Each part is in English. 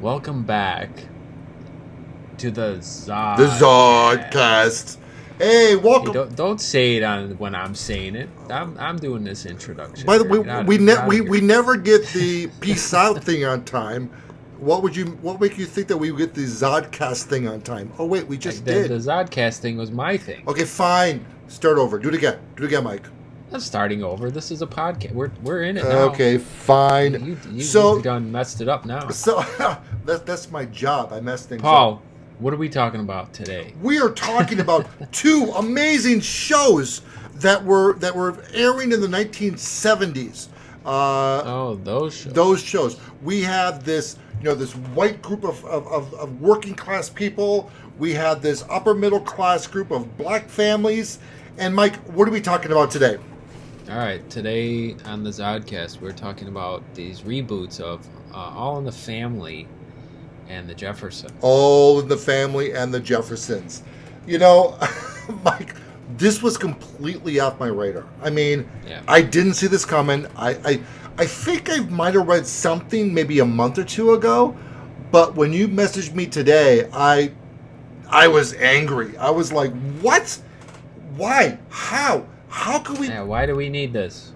welcome back to the Zod. The Zod Cast. Hey, welcome. Hey, don't say it on when I'm saying it. I'm doing this introduction. By the way, we never get the peace out thing on time. What make you think that we would get the Zod Cast thing on time? Oh wait, we just did. The Zod Cast thing was my thing. Okay, fine. Start over. Do it again. Mike. I'm starting over. This is a podcast. We're in it now. Okay, fine. You've done messed it up now. So that's my job. I mess things up. Paul, what are we talking about today? We are talking about two amazing shows that were airing in the 1970s. Those shows. Those shows. We have this, this white group of working class people. We have this upper middle class group of black families. And Mike, what are we talking about today? All right, today on the Zodcast, we're talking about these reboots of All in the Family and The Jeffersons. All in the Family and The Jeffersons. Mike, this was completely off my radar. I mean, yeah. I didn't see this coming. I think I might have read something maybe a month or two ago, but when you messaged me today, I was angry. I was like, what? Why? How? How could we? Yeah, why do we need this?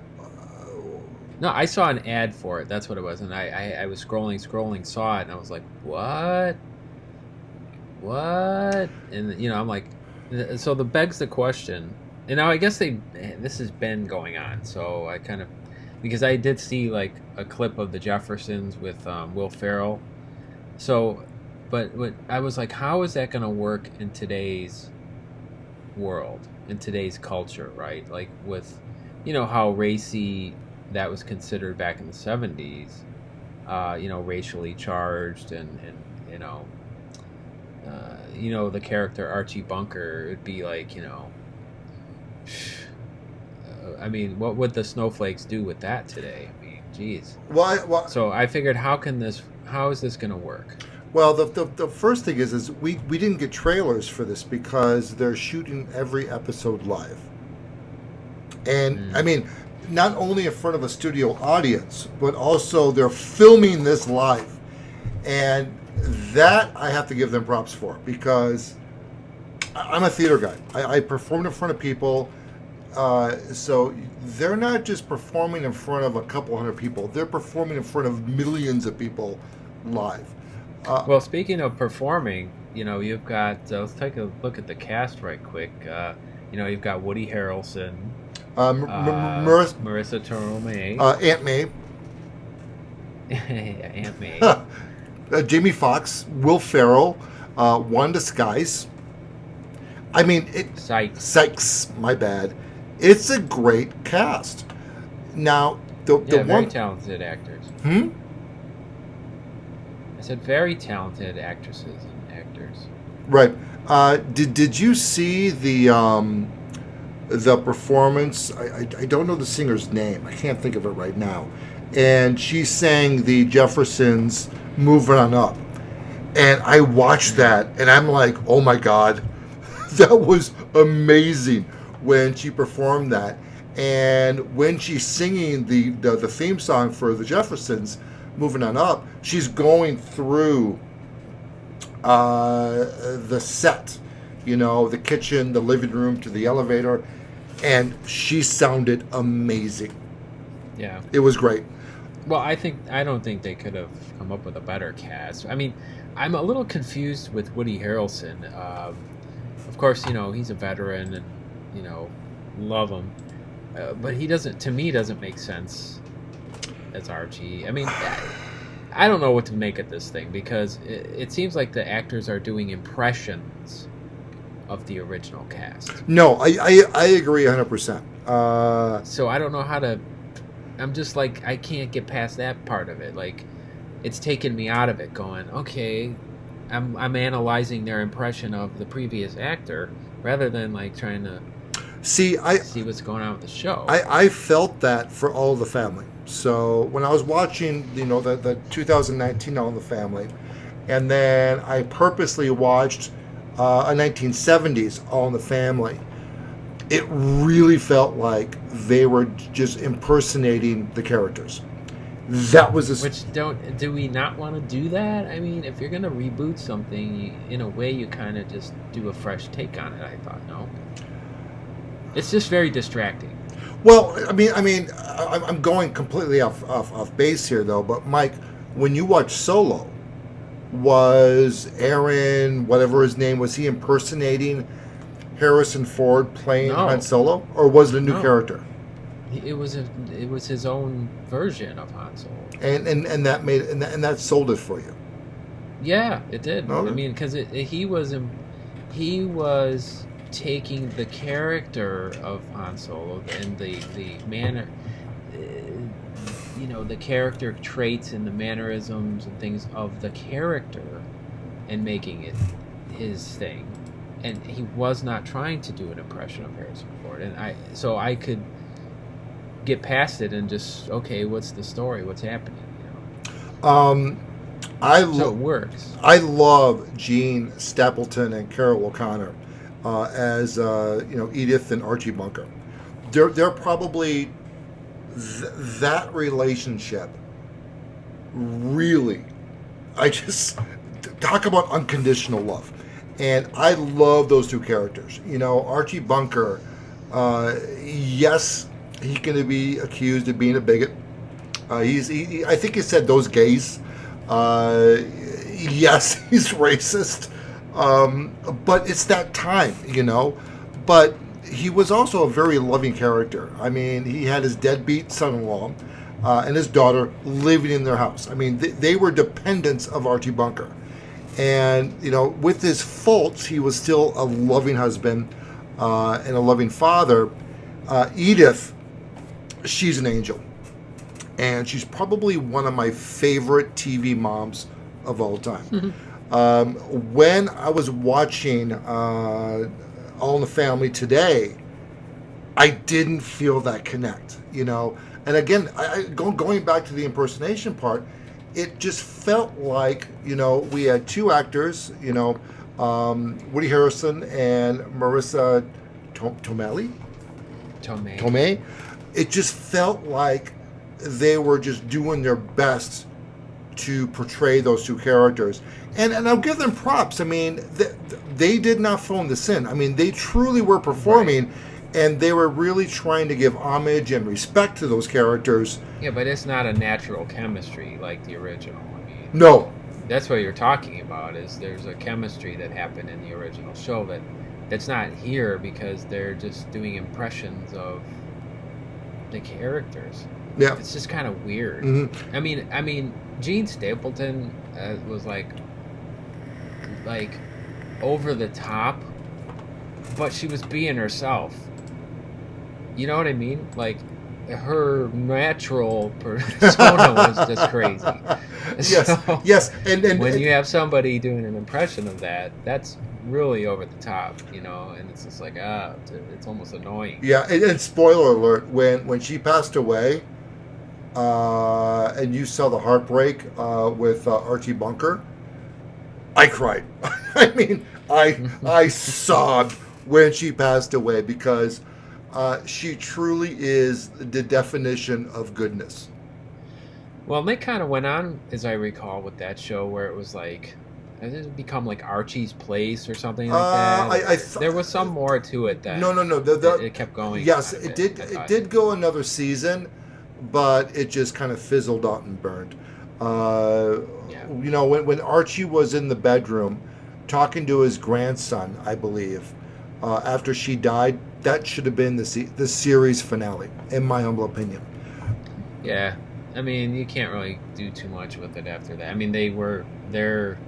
No, I saw an ad for it. That's what it was. And I was scrolling, saw it, and I was like, what? And, I'm like, so the begs the question. And now I guess this has been going on. So I kind of, because I did see like a clip of the Jeffersons with Will Ferrell. So, but I was like, how is that going to work in today's world? In today's culture, right? Like with, how racy that was considered back in the 70s, racially charged and the character Archie Bunker, it'd be like, I mean, what would the snowflakes do with that today? I mean, geez. Why? So I figured, how is this going to work? Well, the first thing is we didn't get trailers for this because they're shooting every episode live. And, I mean, not only in front of a studio audience, but also they're filming this live. And that I have to give them props for because I'm a theater guy. I performed in front of people. So they're not just performing in front of a couple hundred people. They're performing in front of millions of people live. Well, speaking of performing, you've got, let's take a look at the cast right quick. You've got Woody Harrelson, Marissa Tomei, Aunt May, Aunt May, Jamie Foxx, Will Ferrell, Wanda Sykes. I mean, Sykes, my bad. It's a great cast. Now, very talented actors. I said very talented actresses and actors. Right. Did you see the performance? I don't know the singer's name. I can't think of it right now. And she sang the Jeffersons "Moving On Up," and I watched that, and I'm like, oh my God, that was amazing when she performed that. And when she's singing the theme song for the Jeffersons, "Moving On Up," she's going through the set, the kitchen, the living room to the elevator, and she sounded amazing. Yeah, it was great. Well, I don't think they could have come up with a better cast. I mean, I'm a little confused with Woody Harrelson. Of course, he's a veteran, and love him, but he doesn't make sense as Archie. I mean, I don't know what to make of this thing because it seems like the actors are doing impressions of the original cast. No, I agree 100%. So I don't know how to. I'm just like, I can't get past that part of it. Like, it's taken me out of it. Going, okay, I'm analyzing their impression of the previous actor rather than like trying to see what's going on with the show. I felt that for All in the Family. So when I was watching, the 2019 All in the Family, and then I purposely watched a 1970s All in the Family, it really felt like they were just impersonating the characters. That was do we not want to do that? I mean, if you're gonna reboot something, in a way, you kind of just do a fresh take on it. I thought, no, it's just very distracting. Well, I'm going completely off base here, though. But Mike, when you watch Solo, was Aaron, whatever his name was, he impersonating Harrison Ford playing Han Solo, or was it a new character? It was his own version of Han Solo, and that sold it for you. Yeah, it did. Okay. I mean, because he was taking the character of Han Solo and the manner, the character traits and the mannerisms and things of the character, and making it his thing. And he was not trying to do an impression of Harrison Ford, and I could get past it and just, okay, what's the story? What's happening? So it works. I love Gene Stapleton and Carol O'Connor as Edith and Archie Bunker. They're probably that relationship. Really, I just talk about unconditional love, and I love those two characters. Archie Bunker. Yes. He's going to be accused of being a bigot. I think he said those gays. Yes, he's racist. But it's that time, But he was also a very loving character. I mean, he had his deadbeat son-in-law and his daughter living in their house. I mean, they were dependents of Archie Bunker. And, with his faults, he was still a loving husband and a loving father. Edith, she's an angel, and she's probably one of my favorite TV moms of all time. Mm-hmm. When I was watching All in the Family today, I didn't feel that connect, And again, going back to the impersonation part, it just felt like, we had two actors, Woody Harrelson and Marissa Tomei. It just felt like they were just doing their best to portray those two characters. And I'll give them props. I mean, they did not phone this in. I mean, they truly were performing, right. And they were really trying to give homage and respect to those characters. Yeah, but it's not a natural chemistry like the original. I mean, no. That's what you're talking about, is there's a chemistry that happened in the original show that's not here because they're just doing impressions of the characters. Yeah, it's just kind of weird. Mm-hmm. I mean, Gene Stapleton was like over the top, but she was being herself. You know what I mean? Like, her natural persona was just crazy. Yes, and when you have somebody doing an impression of that's really over the top, and it's just like, it's almost annoying. Yeah, and spoiler alert, when she passed away, and you saw the heartbreak with Archie Bunker, I cried. I mean, I sobbed when she passed away because she truly is the definition of goodness. Well, they kind of went on, as I recall, with that show where it was like, it had become like Archie's Place or something like that. There was some more to it then. No. It kept going. Yes, it did. It did go another season, but it just kind of fizzled out and burned. When Archie was in the bedroom talking to his grandson, I believe, after she died, that should have been the series finale, in my humble opinion. Yeah. I mean, you can't really do too much with it after that. I mean, their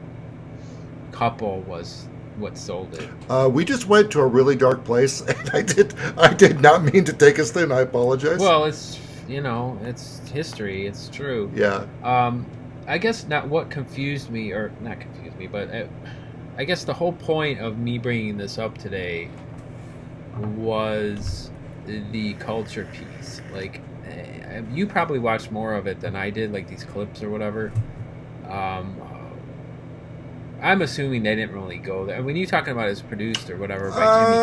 couple was what sold it. We just went to a really dark place, and I did not mean to take us there, and I apologize. Well, it's history. It's true. Yeah. I guess not what confused me, or not confused me, but I guess the whole point of me bringing this up today was the culture piece. Like, you probably watched more of it than I did, like these clips or whatever. I'm assuming they didn't really go there. When you talking about it's produced or whatever by Jimmy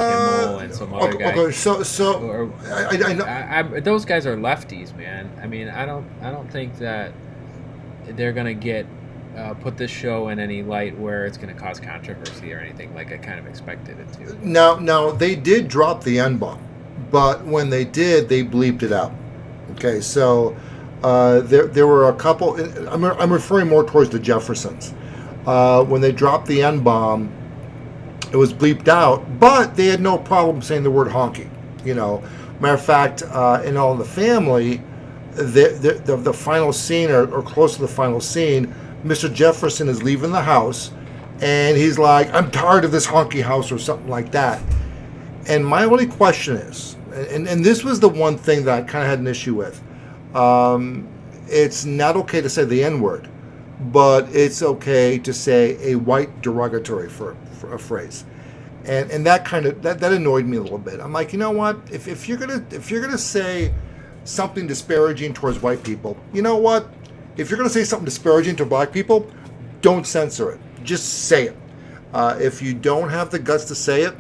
Kimmel and some other guy. Okay, so Or, I know. those guys are lefties, man. I mean, I don't think that they're gonna get put this show in any light where it's gonna cause controversy or anything like I kind of expected it to. Now they did drop the N-bomb, but when they did, they bleeped it out. Okay, so there were a couple. I'm referring more towards the Jeffersons. When they dropped the N-bomb, it was bleeped out, but they had no problem saying the word honky. Matter of fact, in All in the Family, the final scene or close to the final scene, Mr. Jefferson is leaving the house, and he's like, "I'm tired of this honky house," or something like that. And my only question is, and this was the one thing that I kind of had an issue with. It's not okay to say the N-word, but it's okay to say a white derogatory for a phrase, and that kind of that annoyed me a little bit. I'm like, you know what? If you're gonna say something disparaging towards white people, you know what? If you're gonna say something disparaging to black people, don't censor it. Just say it. If you don't have the guts to say it,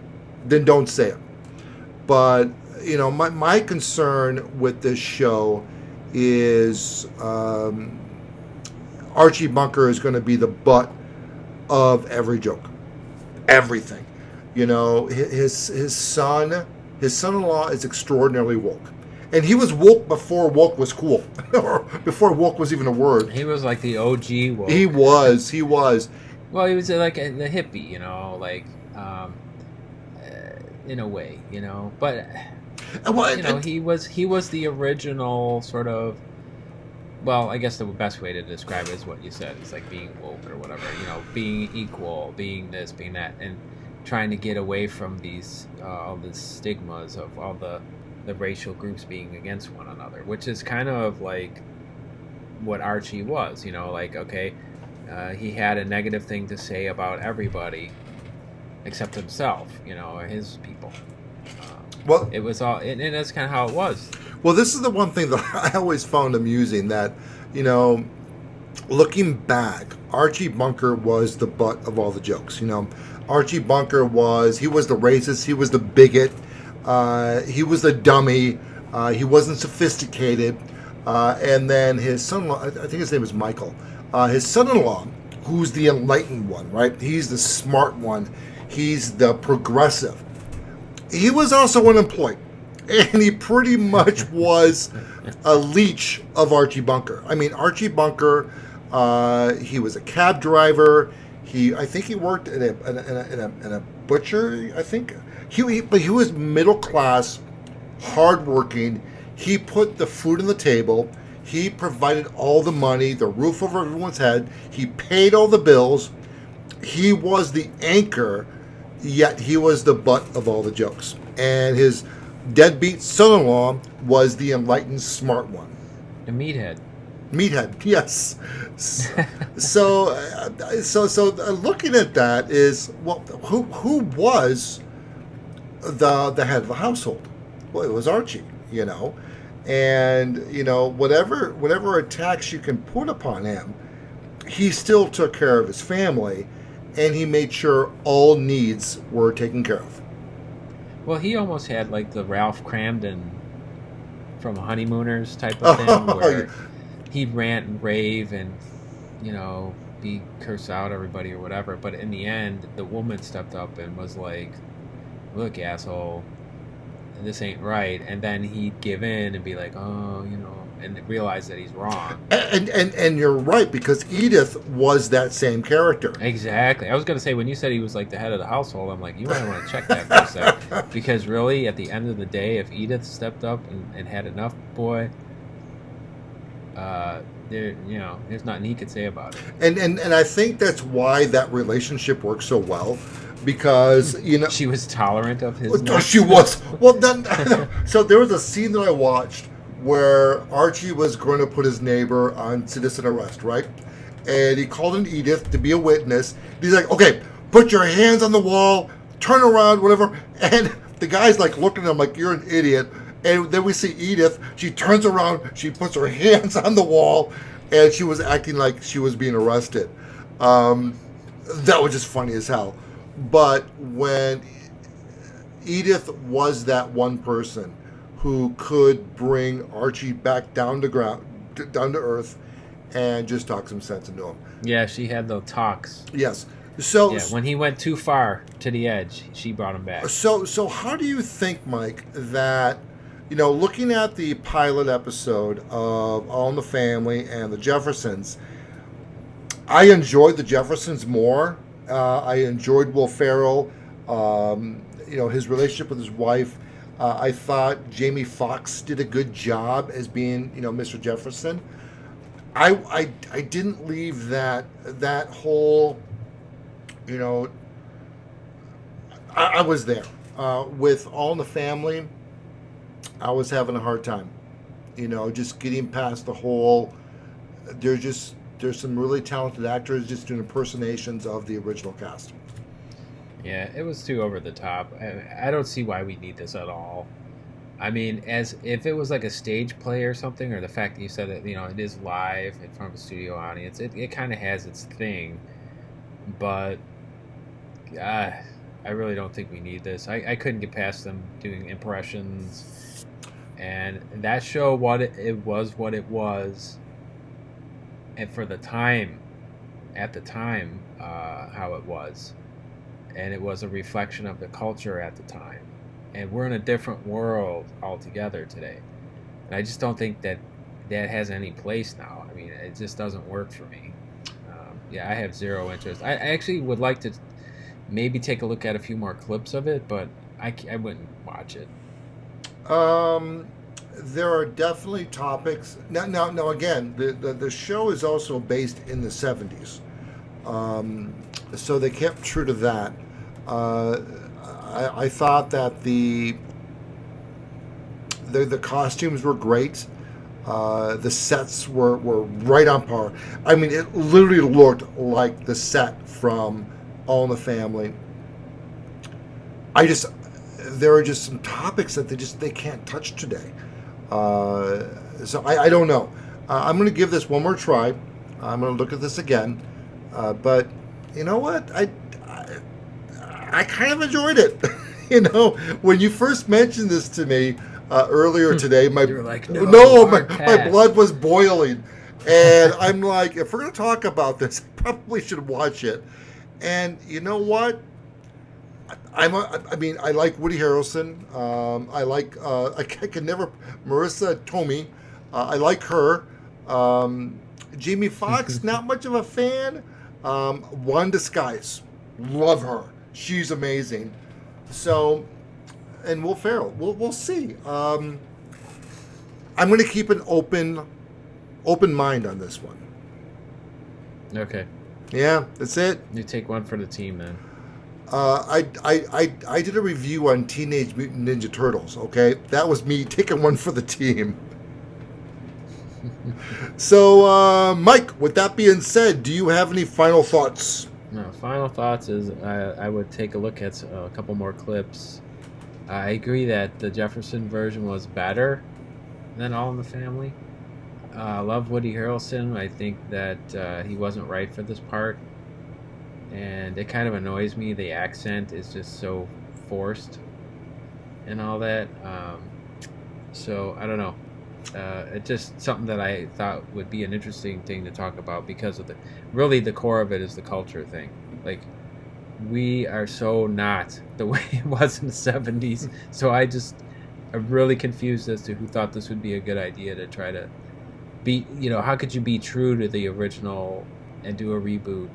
then don't say it. But my concern with this show is Archie Bunker is going to be the butt of every joke, everything. His son-in-law is extraordinarily woke, and he was woke before woke was cool, or before woke was even a word. He was like the OG woke. He was. Well, he was like the hippie, in a way, but he was the original sort of. Well, I guess the best way to describe it is what you said. It's like being woke or whatever, being equal, being this, being that, and trying to get away from these all the stigmas of all the racial groups being against one another, which is kind of like what Archie was. Okay, he had a negative thing to say about everybody except himself, or his people. Well, it was all, and that's kind of how it was. Well, this is the one thing that I always found amusing, that, looking back, Archie Bunker was the butt of all the jokes. Archie Bunker he was the racist, he was the bigot, he was the dummy, he wasn't sophisticated, and then his son-in-law, I think his name is Michael, his son-in-law, who's the enlightened one, right? He's the smart one, he's the progressive. He was also unemployed. And he pretty much was a leech of Archie Bunker. I mean, Archie Bunker, he was a cab driver. I think he worked in a butcher. I think but he was middle class, hardworking. He put the food on the table. He provided all the money, the roof over everyone's head. He paid all the bills. He was the anchor, yet he was the butt of all the jokes. And his deadbeat son-in-law was the enlightened smart one. The meathead. Yes. So looking at that is, well, who was the head of the household? Well, it was Archie, and whatever attacks you can put upon him, he still took care of his family, and he made sure all needs were taken care of. Well, he almost had like the Ralph Cramden from Honeymooners type of thing, where he'd rant and rave and, be curse out everybody or whatever. But in the end, the woman stepped up and was like, "Look, asshole, this ain't right." And then he'd give in and be like, "Oh, and realize that he's wrong." And you're right, because Edith was that same character. Exactly. I was going to say, when you said he was like the head of the household, I'm like, you might want to check that for a sec. Because really, at the end of the day, if Edith stepped up and had enough, boy, there's nothing he could say about it. And I think that's why that relationship works so well, because she was tolerant of his. She was. Well, then, so there was a scene that I watched where Archie was going to put his neighbor on citizen arrest, right? And he called in Edith to be a witness. He's like, "Okay, put your hands on the wall, turn around, whatever." And the guy's like looking at him like, "You're an idiot." And then we see Edith. She turns around, she puts her hands on the wall, and she was acting like she was being arrested. That was just funny as hell. But when Edith was that one person who could bring Archie back down to earth, and just talk some sense into him. Yeah, she had the talks. Yes. So yeah, when he went too far to the edge, she brought him back. So how do you think, Mike, that, looking at the pilot episode of All in the Family and The Jeffersons, I enjoyed The Jeffersons more. I enjoyed Will Ferrell, his relationship with his wife. I thought Jamie Foxx did a good job as being, Mr. Jefferson. I didn't leave that whole, I was there. With All in the Family, I was having a hard time. Just getting past the whole, there's some really talented actors just doing impersonations of the original cast. Yeah, it was too over the top. I don't see why we need this at all. I mean, as if it was like a stage play or something, or the fact that you said that, it is live in front of a studio audience, it kind of has its thing. But I really don't think we need this. I couldn't get past them doing impressions. And that show, it was. And for the time, at the time, how it was. And it was a reflection of the culture at the time. And we're in a different world altogether today. And I just don't think that has any place now. I mean, it just doesn't work for me. I have zero interest. I actually would like to maybe take a look at a few more clips of it, but I wouldn't watch it. There are definitely topics. Now again, the show is also based in the 70s. So they kept true to that. I thought that the costumes were great. The sets were right on par. I mean, it literally looked like the set from All in the Family. There are just some topics that they can't touch today. So I don't know. I'm going to give this one more try. I'm going to look at this again. But you know what? I kind of enjoyed it. When you first mentioned this to me earlier today, my blood was boiling. And I'm like, if we're going to talk about this, I probably should watch it. And you know what? I like Woody Harrelson. I like, I can never, Marissa Tomei. I like her. Jamie Foxx, not much of a fan. Wanda Skies, love her. She's amazing. So, and Will Ferrell. We'll see. I'm going to keep an open mind on this one. Okay. Yeah, that's it. You take one for the team then. I did a review on Teenage Mutant Ninja Turtles. Okay, that was me taking one for the team. So, Mike, with that being said, do you have any final thoughts? No, final thoughts is I would take a look at a couple more clips. I agree that the Jefferson version was better than All in the Family. I love Woody Harrelson. I think that he wasn't right for this part. And it kind of annoys me. The accent is just so forced and all that. So, I don't know. It's just something that I thought would be an interesting thing to talk about because of the core of it is the culture thing. Like, we are so not the way it was in the 70s. So I'm really confused as to who thought this would be a good idea to try to be, how could you be true to the original and do a reboot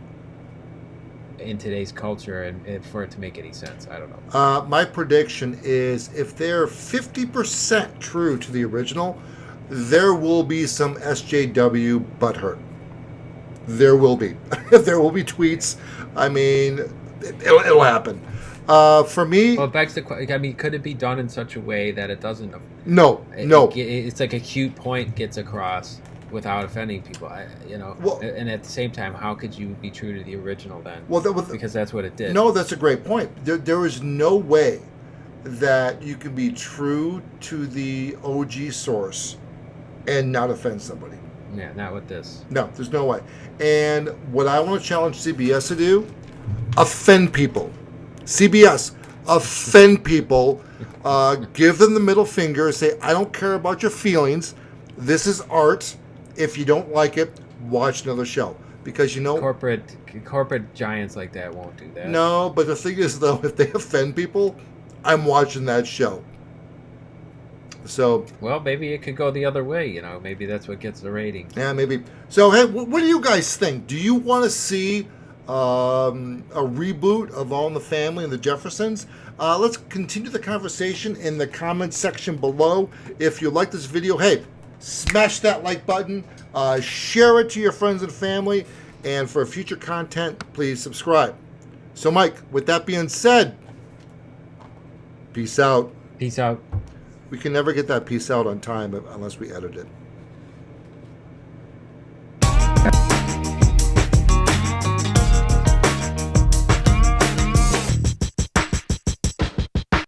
in today's culture and for it to make any sense? I don't know. My prediction is if they're 50% true to the original, there will be some SJW butthurt. There will be. There will be tweets. I mean, it'll happen. For me... Well, it begs the question, I mean, could it be done in such a way that it doesn't... No. It's like a cute point gets across without offending people, well, and at the same time, how could you be true to the original then? Well, because that's what it did. No, that's a great point. There is no way that you can be true to the OG source and not offend somebody. Yeah, not with this. No, there's no way. And what I want to challenge CBS to do offend people. CBS, offend people. Give them the middle finger. Say, I don't care about your feelings. This is art. If you don't like it, watch another show. Because corporate giants like that won't do that. No, but the thing is, though, if they offend people, I'm watching that show. So, well, maybe it could go the other way. Maybe that's what gets the rating. Yeah, maybe. So, hey, what do you guys think? Do you want to see a reboot of All in the Family and the Jeffersons? Let's continue the conversation in the comments section below. If you like this video, hey, smash that like button, share it to your friends and family, and for future content, please subscribe. So, Mike, with that being said, peace out. Peace out. We can never get that peace out on time unless we edit it.